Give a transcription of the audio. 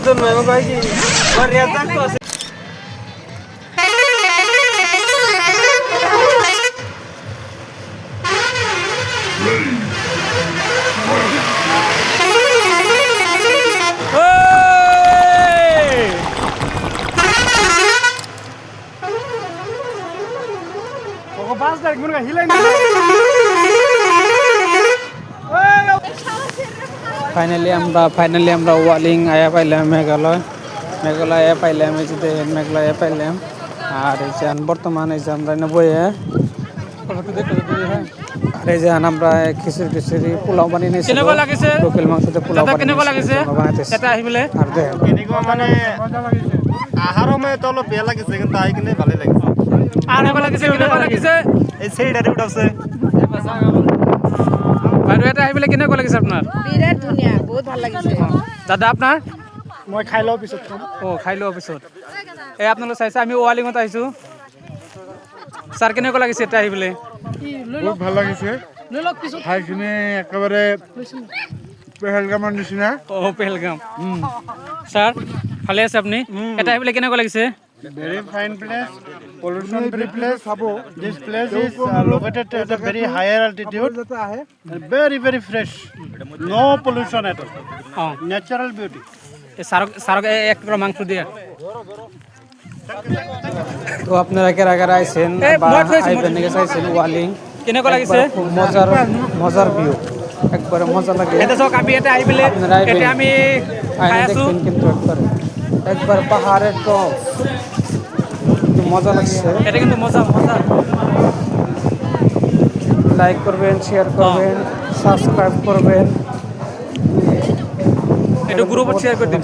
জন্য আমি কই কি রেজাল্ট তো আছে ফাইনালি আমরা ওয়ালিং আয়া পাইলাম মেঘালয় আয়া পাইলাম এই যে দেখেন মেঘালয় আয়া পাইলাম আর এই যে বর্তমান এই যে আমরা বইয়ে আর এই যে আমরা খিচুড়ি পোলাও বানিয়ে নিয়েছি লোকাল মাংসতে পোলাও বানিয়েছি আর দেখেন মানে আহারও মে তো অলপ বেয়া লাগিছে কিন্তু আই কিনে ভালে লাগিছে আর ভালো লাগিছে এই সেইডারে উঠাছে বাইরে এটা আহিবলে কেনেকুৱা লাগিছে আপোনাৰ বিৰাট ধুনীয়া বহুত ভাল লাগিছে দাদা আপোনাৰ মই খাই লও পিছত খাই লোৱাৰ পিছত এই আপোনালোক চাইছে আমি ৱালিঙত আহিছোঁ ছাৰ কেনেকুৱা লাগিছে এটা আহিবলে বহুত ভাল লাগিছে ঠাইখিনি একেবাৰে পেহেলগামৰ নিচিনা পেহেলগাম ছাৰ ভালে আছে আপুনি এটা আহিবলে কেনেকুৱা লাগিছে very fine place, pollution free place. This place is located at a very higher altitude and very fresh. No pollution at all. Natural beauty. ছাৰক এক টুকুৰা মাংস দিয়ে তো আপনারা কারা আইছেন বা আইবেন নাকি চাইছেন ওয়ালিং কেনেকুৱা লাগিছে খুব মজার ভিউ একবারে মজা লাগে এটা চাওক আমি এটা আহিবলে এটা আমি খাই আছো কিন্তু একবার পাহাড়ের টপ মজা লাগছে এটা কিন্তু মজা লাইক করবেন শেয়ার করবেন সাবস্ক্রাইব করবেন এটা গ্রুপে শেয়ার করে দিন